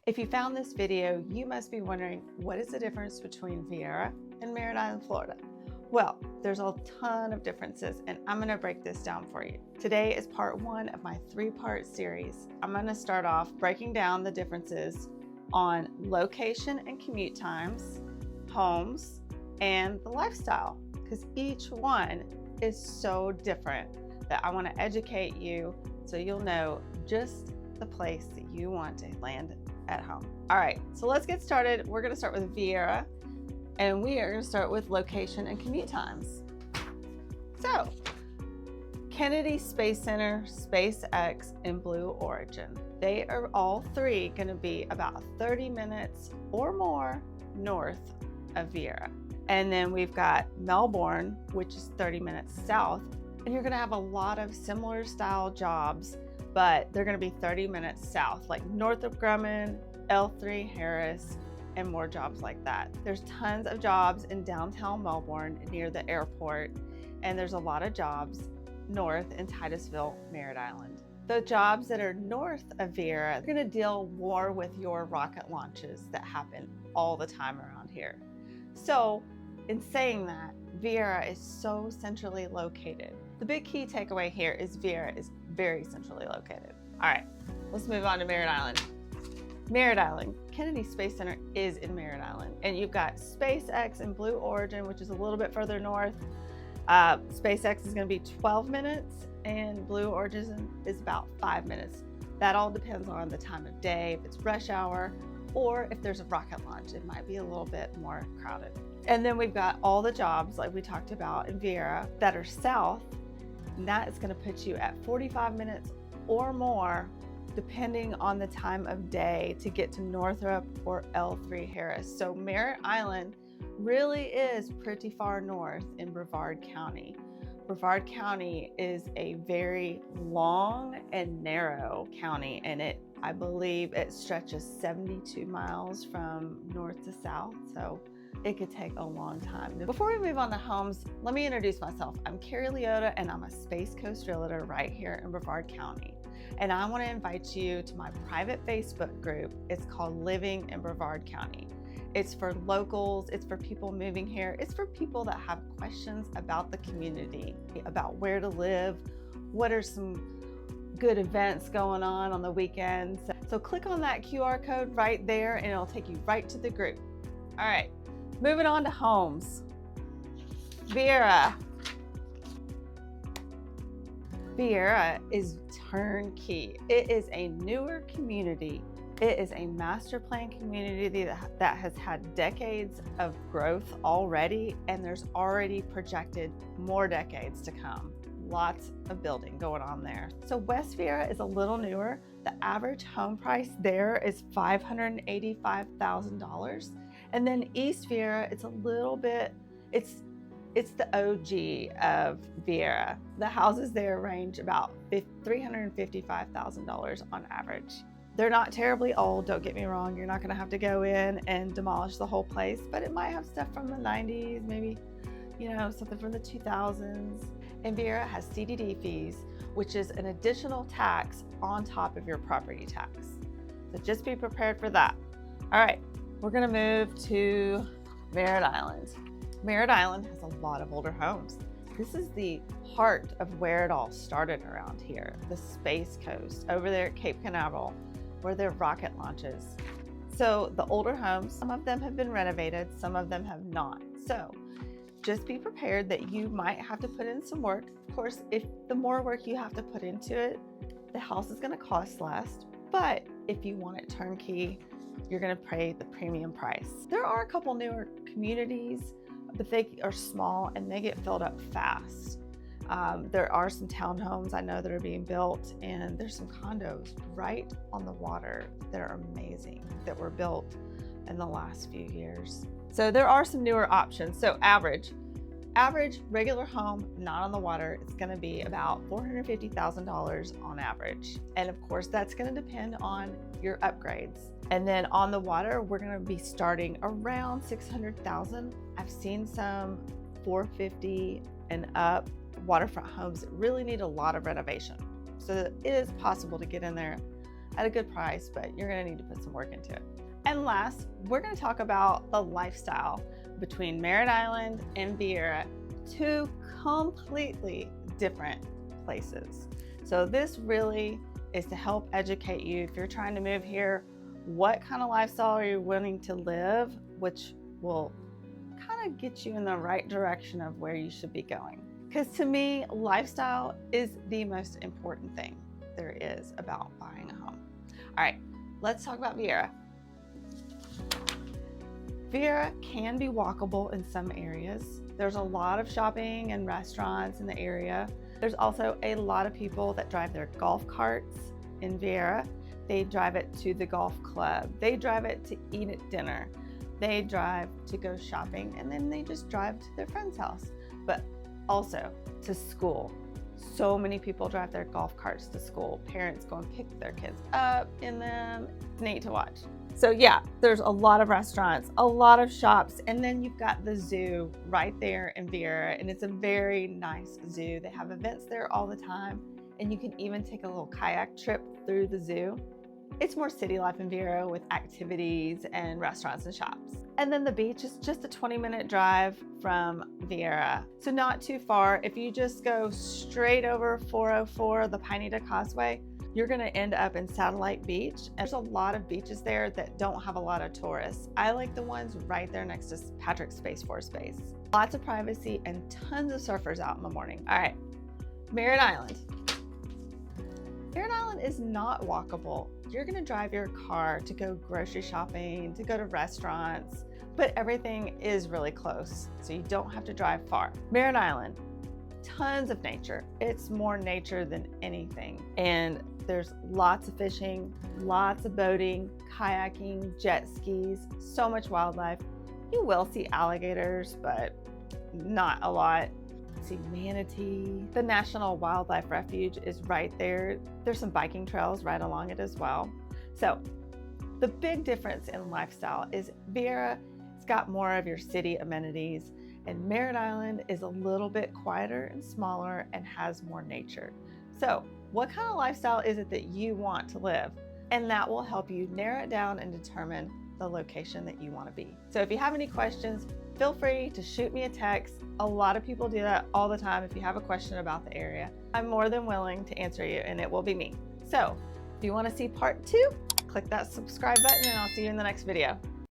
If you found this video, you must be wondering, what is the difference between Viera and Merritt Island, Florida? Well, there's a ton of differences, and I'm gonna break this down for you. Today is part one of my three-part series. I'm gonna start off breaking down the differences on location and commute times, homes, and the lifestyle, because each one is so different that I wanna educate you so you'll know just the place that you want to land at home. All right, so let's get started. We're gonna start with Viera, and we are gonna start with location and commute times. So, Kennedy Space Center, SpaceX, and Blue Origin. They are all three gonna be about 30 minutes or more north of Viera. And then we've got Melbourne, which is 30 minutes south, and you're gonna have a lot of similar style jobs, but they're gonna be 30 minutes south, like Northrop Grumman, L3 Harris, and more jobs like that. There's tons of jobs in downtown Melbourne near the airport, and there's a lot of jobs north in Titusville, Merritt Island. The jobs that are north of Viera are gonna deal more with your rocket launches that happen all the time around here. So in saying that, Viera is so centrally located. The big key takeaway here is Viera is very centrally located. All right, let's move on to Merritt Island. Merritt Island, Kennedy Space Center is in Merritt Island, and you've got SpaceX and Blue Origin, which is a little bit further north. SpaceX is gonna be 12 minutes, and Blue Origin is about 5 minutes. That all depends on the time of day, if it's rush hour, or if there's a rocket launch, it might be a little bit more crowded. And then we've got all the jobs, like we talked about in Viera, that are south, and that is gonna put you at 45 minutes or more, depending on the time of day, to get to Northrop or L3 Harris. So Merritt Island really is pretty far north in Brevard County. Brevard County is a very long and narrow county, and I believe it stretches 72 miles from north to south, so it could take a long time. Before we move on to homes, let me introduce myself. I'm Carrie Leota, and I'm a Space Coast realtor right here in Brevard County. And I want to invite you to my private Facebook group. It's called Living in Brevard County. It's for locals, it's for people moving here, it's for people that have questions about the community, about where to live, what are some good events going on the weekends. So click on that QR code right there and it'll take you right to the group. All right, moving on to homes. Viera. Viera is turnkey. It is a newer community. It is a master plan community that has had decades of growth already, and there's already projected more decades to come. Lots of building going on there. So West Viera is a little newer. The average home price there is $585,000. And then East Viera, it's a little bit, it's the OG of Viera. The houses there range about $355,000 on average. They're not terribly old, don't get me wrong. You're not gonna have to go in and demolish the whole place, but it might have stuff from the 90s, maybe, something from the 2000s. And Viera has CDD fees, which is an additional tax on top of your property tax. So just be prepared for that. All right, we're gonna move to Merritt Island. Merritt Island has a lot of older homes. This is the heart of where it all started around here, the Space Coast, over there at Cape Canaveral, where there are rocket launches. So the older homes, some of them have been renovated, some of them have not. So just be prepared that you might have to put in some work. Of course, if the more work you have to put into it, the house is gonna cost less. But if you want it turnkey, you're gonna pay the premium price. There are a couple newer communities, but they are small and they get filled up fast. There are some townhomes I know that are being built, and there's some condos right on the water that are amazing that were built in the last few years. So there are some newer options. So average regular home, not on the water, it's gonna be about $450,000 on average. And of course, that's gonna depend on your upgrades. And then on the water, we're gonna be starting around 600,000. I've seen some 450 and up. Waterfront homes really need a lot of renovation. So it is possible to get in there at a good price, but you're gonna need to put some work into it. And last, we're gonna talk about the lifestyle between Merritt Island and Viera, two completely different places. So this really is to help educate you if you're trying to move here, what kind of lifestyle are you willing to live, which will kind of get you in the right direction of where you should be going. Because to me, lifestyle is the most important thing there is about buying a home. All right, let's talk about Viera. Viera can be walkable in some areas. There's a lot of shopping and restaurants in the area. There's also a lot of people that drive their golf carts in Viera. They drive it to the golf club. They drive it to eat at dinner. They drive to go shopping, and then they just drive to their friend's house, but also to school. So many people drive their golf carts to school. Parents go and pick their kids up in them. It's neat to watch. So yeah, there's a lot of restaurants, a lot of shops, and then you've got the zoo right there in Viera, and it's a very nice zoo. They have events there all the time, and you can even take a little kayak trip through the zoo. It's more city life in Viera with activities and restaurants and shops. And then the beach is just a 20-minute drive from Viera. So not too far. If you just go straight over 404, the Pineda Causeway, you're gonna end up in Satellite Beach. And there's a lot of beaches there that don't have a lot of tourists. I like the ones right there next to Patrick's Space Force Base. Lots of privacy and tons of surfers out in the morning. All right, Merritt Island. Merritt Island is not walkable. You're gonna drive your car to go grocery shopping, to go to restaurants, but everything is really close, so you don't have to drive far. Merritt Island, tons of nature. It's more nature than anything. And there's lots of fishing, lots of boating, kayaking, jet skis, so much wildlife. You will see alligators, but not a lot. See manatee. The National Wildlife Refuge is right there. There's some biking trails right along it as well. So the big difference in lifestyle is Viera's got more of your city amenities, and Merritt Island is a little bit quieter and smaller and has more nature. So what kind of lifestyle is it that you want to live? And that will help you narrow it down and determine the location that you want to be. So if you have any questions, feel free to shoot me a text. A lot of people do that all the time. If you have a question about the area, I'm more than willing to answer you, and it will be me. So if you want to see part 2, click that subscribe button, and I'll see you in the next video.